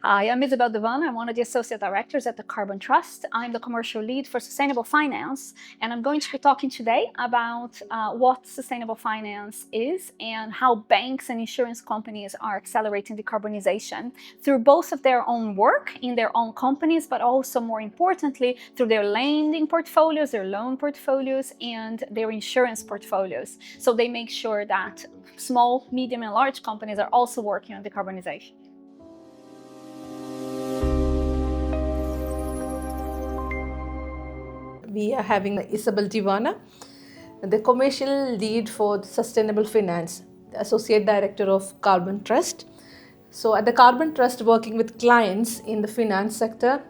Hi, I'm Isabelle Di Vannan. I'm one of the associate directors at the Carbon Trust. I'm the commercial lead for sustainable finance, and I'm going to be talking today about what sustainable finance is and how banks and insurance companies are accelerating decarbonization through both of their own work in their own companies, but also more importantly, through their lending portfolios, their loan portfolios, and their insurance portfolios. So they make sure that small, medium, and large companies are also working on decarbonization. We are having Isabelle Di Vannan, the commercial lead for sustainable finance, the associate director of Carbon Trust. So at the Carbon Trust, working with clients in the finance sector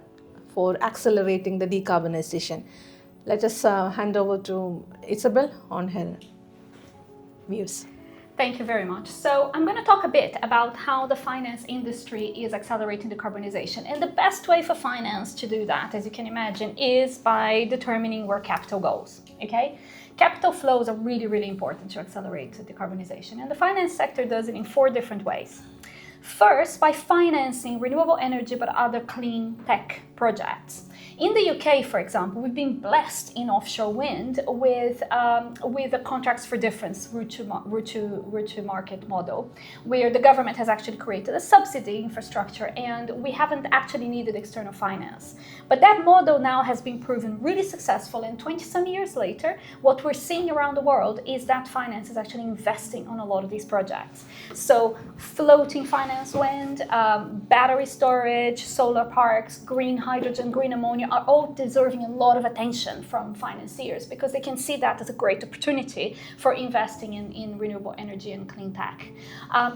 for accelerating the decarbonization. Let us hand over to Isabelle on her views. Thank you very much. So I'm going to talk a bit about how the finance industry is accelerating decarbonization. And the best way for finance to do that, as you can imagine, is by determining where capital goes. Okay? Capital flows are really, really important to accelerate decarbonization. And the finance sector does it in 4 different ways. First, by financing renewable energy but other clean tech projects. In the UK, for example, we've been blessed in offshore wind with the contracts for difference route to market model, where the government has actually created a subsidy infrastructure and we haven't actually needed external finance. But that model now has been proven really successful, and 20-some years later, what we're seeing around the world is that finance is actually investing on a lot of these projects. So floating finance wind, battery storage, solar parks, green hydrogen, green ammonia are all deserving a lot of attention from financiers because they can see that as a great opportunity for investing in renewable energy and clean tech.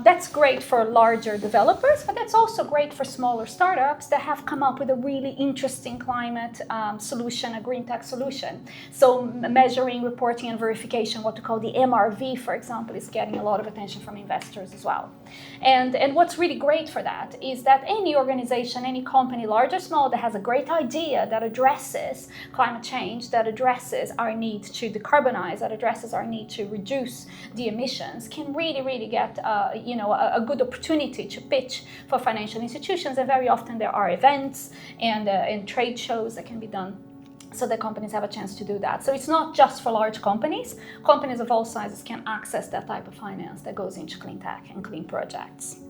That's great for larger developers, but that's also great for smaller startups that have come up with a really interesting climate solution, a green tech solution. So measuring, reporting, and verification, what we call the MRV, for example, is getting a lot of attention from investors as well. And what's really great for that is that any organization, any company, large or small, that has a great idea that addresses climate change, that addresses our need to decarbonize, that addresses our need to reduce the emissions, can really get a good opportunity to pitch for financial institutions. And very often there are events and trade shows that can be done so that companies have a chance to do that. So it's not just for large companies. Companies of all sizes can access that type of finance that goes into clean tech and clean projects.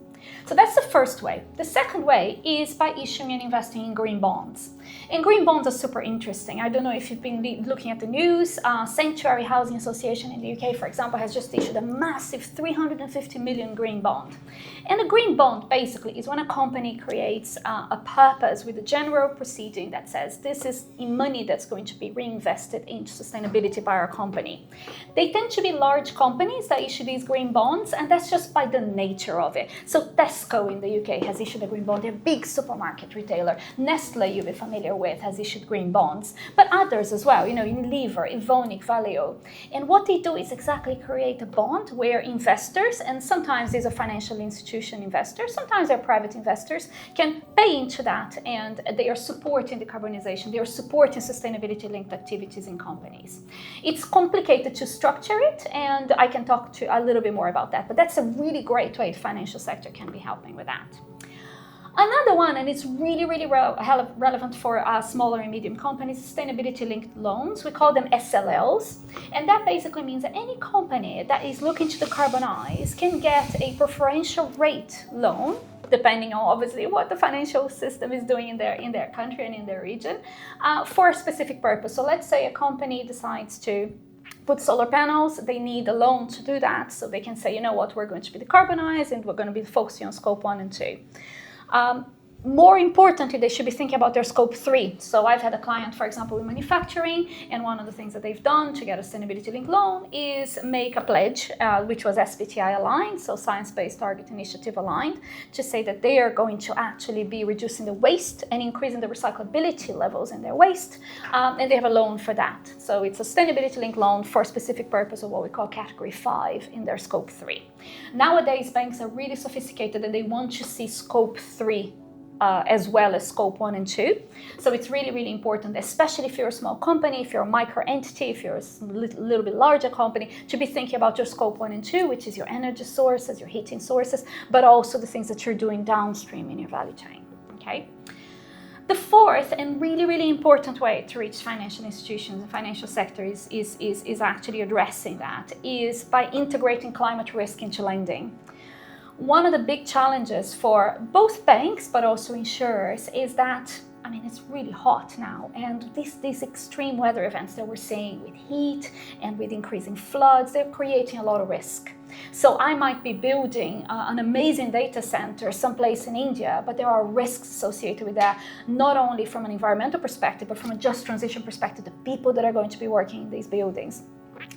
So that's the first way. The second way is by issuing and investing in green bonds. And green bonds are super interesting. I don't know if you've been looking at the news. Sanctuary Housing Association in the UK, for example, has just issued a massive 350 million green bond. And a green bond basically is when a company creates a purpose with a general proceeding that says this is money that's going to be reinvested into sustainability by our company. They tend to be large companies that issue these green bonds, and that's just by the nature of it. So Tesco in the UK has issued a green bond. They're a big supermarket retailer. Nestle, you'll be familiar with, has issued green bonds, but others as well, Unilever, Evonik, Valeo. And what they do is exactly create a bond where investors, and sometimes these are financial institution investors, sometimes they're private investors, can pay into that, and they are supporting decarbonization, they are supporting sustainability-linked activities in companies. It's complicated to structure it, and I can talk to a little bit more about that, but that's a really great way the financial sector can be helping with that. Another one, and it's really relevant for smaller and medium companies, sustainability-linked loans. We call them SLLs. And that basically means that any company that is looking to decarbonize can get a preferential rate loan, depending on obviously what the financial system is doing in their country and in their region, for a specific purpose. So let's say a company decides to put solar panels, they need a loan to do that. So they can say, we're going to be decarbonized and we're going to be focusing on scope 1 and 2. More importantly, they should be thinking about their scope 3. So I've had a client, for example, in manufacturing, and one of the things that they've done to get a sustainability-linked loan is make a pledge, which was SBTi aligned, so Science-Based Target Initiative aligned, to say that they are going to actually be reducing the waste and increasing the recyclability levels in their waste, and they have a loan for that. So it's a sustainability-linked loan for a specific purpose of what we call category 5 in their scope 3. Nowadays, banks are really sophisticated and they want to see scope 3 as well as scope 1 and 2. So it's really important, especially if you're a small company, if you're a micro entity, if you're a little bit larger company, to be thinking about your scope 1 and 2, which is your energy sources, your heating sources, but also the things that you're doing downstream in your value chain. Okay. The fourth and really, really important way to reach financial institutions and financial sector is actually addressing that, is by integrating climate risk into lending. One of the big challenges for both banks but also insurers is that, I mean, it's really hot now, and these extreme weather events that we're seeing with heat and with increasing floods, they're creating a lot of risk. So I might be building an amazing data center someplace in India, but there are risks associated with that, not only from an environmental perspective, but from a just transition perspective. The people that are going to be working in these buildings,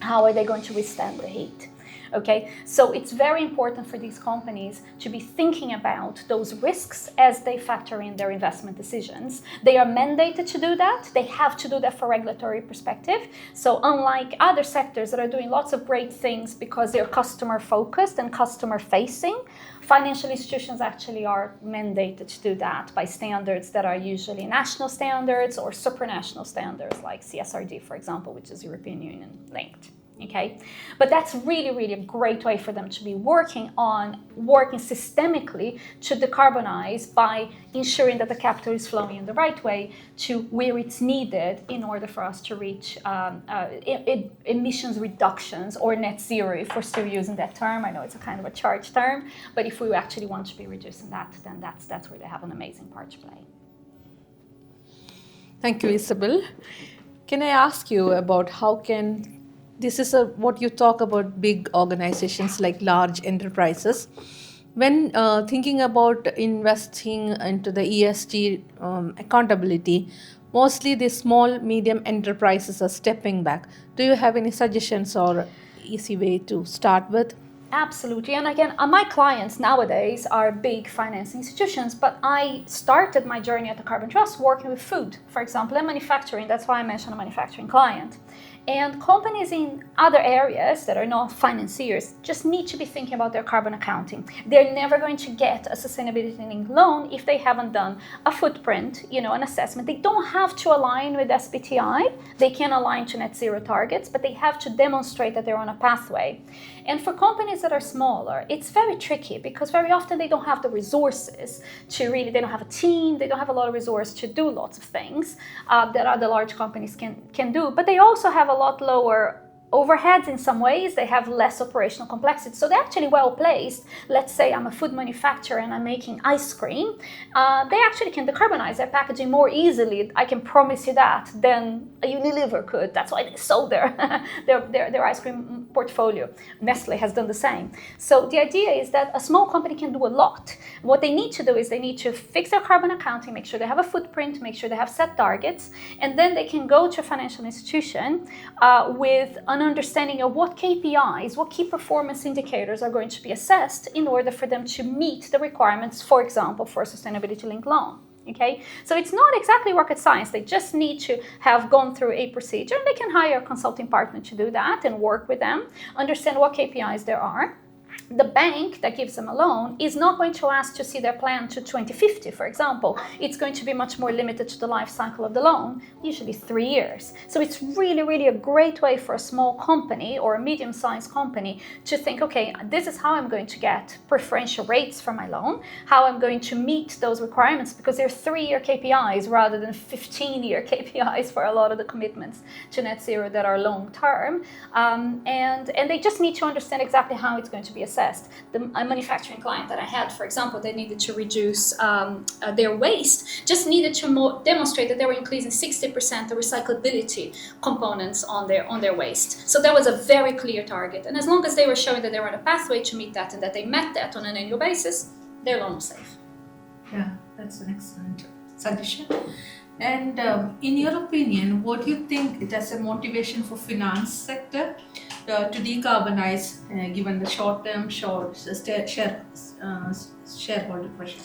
how are they going to withstand the heat? Okay, so it's very important for these companies to be thinking about those risks as they factor in their investment decisions. They are mandated to do that. They have to do that for regulatory perspective. So unlike other sectors that are doing lots of great things because they're customer focused and customer facing, financial institutions actually are mandated to do that by standards that are usually national standards or supranational standards like CSRD, for example, which is European Union linked. Okay, but that's really, really a great way for them to be working systemically to decarbonize by ensuring that the capital is flowing in the right way to where it's needed in order for us to reach emissions reductions or net zero, if we're still using that term. I know it's a kind of a charged term, but if we actually want to be reducing that, then that's where they have an amazing part to play. Thank you, Isabelle. Can I ask you about this is what you talk about big organizations like large enterprises. When thinking about investing into the ESG accountability, mostly the small, medium enterprises are stepping back. Do you have any suggestions or easy way to start with? Absolutely. And again, my clients nowadays are big finance institutions, but I started my journey at the Carbon Trust working with food, for example, and manufacturing. That's why I mentioned a manufacturing client. And companies in other areas that are not financiers just need to be thinking about their carbon accounting. They're never going to get a sustainability-linked loan if they haven't done a footprint, an assessment. They don't have to align with SBTi. They can align to net zero targets, but they have to demonstrate that they're on a pathway. And for companies that are smaller, it's very tricky because very often they don't have the resources they don't have a team, they don't have a lot of resources to do lots of things that other large companies can do. But they also have a lot lower overheads in some ways. They have less operational complexity, so they're actually well placed. Let's say I'm a food manufacturer and I'm making ice cream. They actually can decarbonize their packaging more easily, I can promise you that, than a Unilever could. That's why they sold their ice cream portfolio. Nestle has done the same. So the idea is that a small company can do a lot. What they need to do is they need to fix their carbon accounting, make sure they have a footprint, make sure they have set targets, and then they can go to a financial institution with an understanding of what KPIs, what key performance indicators are going to be assessed in order for them to meet the requirements, for example, for a sustainability-linked loan. Okay, so it's not exactly rocket science. They just need to have gone through a procedure, and they can hire a consulting partner to do that and work with them, understand what KPIs there are. The bank that gives them a loan is not going to ask to see their plan to 2050, for example. It's going to be much more limited to the life cycle of the loan, usually 3 years. So it's really, really a great way for a small company or a medium-sized company to think, okay, this is how I'm going to get preferential rates for my loan, how I'm going to meet those requirements, because they're 3-year KPIs rather than 15-year KPIs for a lot of the commitments to net zero that are long-term. And they just need to understand exactly how it's going to be assessed. A manufacturing client that I had, for example, they needed to reduce their waste, just needed to demonstrate that they were increasing 60% the recyclability components on their waste. So that was a very clear target. And as long as they were showing that they were on a pathway to meet that and that they met that on an annual basis, their loan was safe. Yeah, that's an excellent suggestion. And in your opinion, what do you think it has a motivation for finance sector to decarbonize, given the short-term shareholder pressure?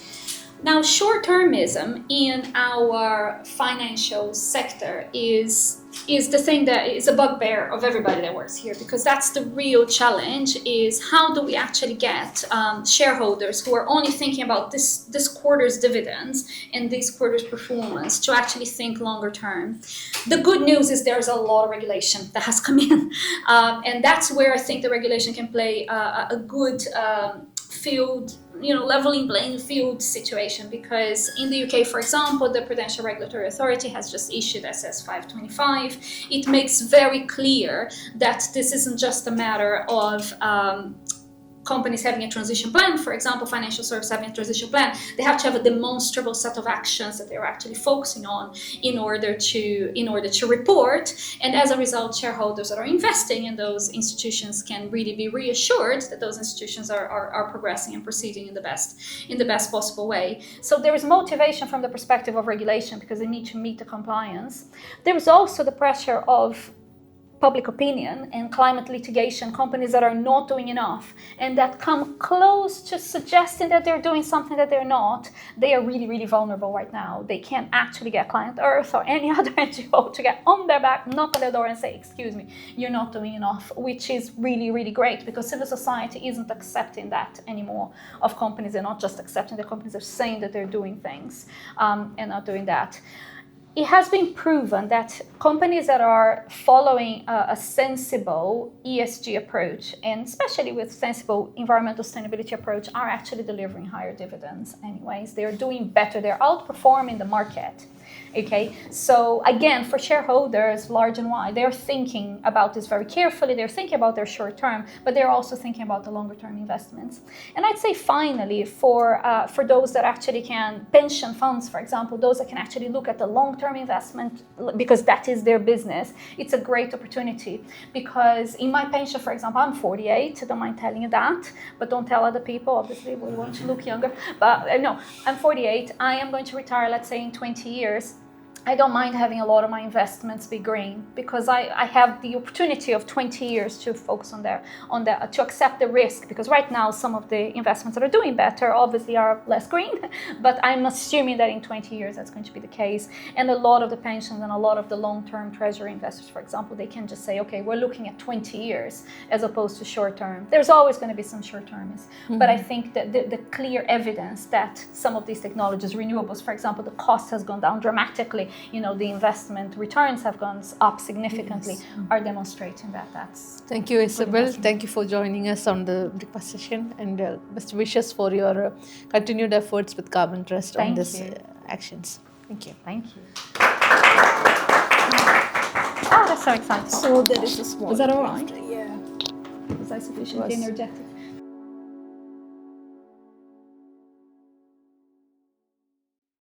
Now, short-termism in our financial sector is the thing that is a bugbear of everybody that works here, because that's the real challenge, is how do we actually get shareholders who are only thinking about this quarter's dividends and this quarter's performance to actually think longer term. The good news is there's a lot of regulation that has come in, and that's where I think the regulation can play a good field, leveling playing field situation, because in the UK, for example, the Prudential Regulatory Authority has just issued SS 525. It makes very clear that this isn't just a matter of companies having a transition plan, for example, financial services having a transition plan. They have to have a demonstrable set of actions that they're actually focusing on in order to report. And as a result, shareholders that are investing in those institutions can really be reassured that those institutions are progressing and proceeding in the best possible way. So there is motivation from the perspective of regulation because they need to meet the compliance. There is also the pressure of public opinion and climate litigation, companies that are not doing enough and that come close to suggesting that they're doing something that they're not. They are really, really vulnerable right now. They can't actually get Client Earth or any other NGO to get on their back, knock on their door and say, excuse me, you're not doing enough, which is really, really great because civil society isn't accepting that anymore of companies. They're not just accepting the companies, they're saying that they're doing things and not doing that. It has been proven that companies that are following a sensible ESG approach, and especially with sensible environmental sustainability approach, are actually delivering higher dividends anyways. They're doing better. They're outperforming the market. Okay, so again, for shareholders, large and wide, they're thinking about this very carefully. They're thinking about their short term, but they're also thinking about the longer term investments. And I'd say finally, for those that actually can, pension funds, for example, those that can actually look at the long term investment because that is their business, it's a great opportunity. Because in my pension, for example, I'm 48, don't mind telling you that, but don't tell other people, obviously, we want to look younger. But no, I'm 48, I am going to retire, let's say in 20 years. I don't mind having a lot of my investments be green because I have the opportunity of 20 years to focus on that, to accept the risk. Because right now, some of the investments that are doing better obviously are less green, but I'm assuming that in 20 years that's going to be the case. And a lot of the pensions and a lot of the long-term treasury investors, for example, they can just say, okay, we're looking at 20 years as opposed to short-term. There's always going to be some short-termists, but I think that the clear evidence that some of these technologies, renewables, for example, the cost has gone down dramatically, the investment returns have gone up significantly, are demonstrating that that's... Thank you, Isabelle. Thank you for joining us on the breakfast session, and best wishes for your continued efforts with Carbon Trust on this actions. Thank you. Thank you. Oh, that's so exciting. So there is a small... Is that all right? Yeah. Was I sufficiently energetic?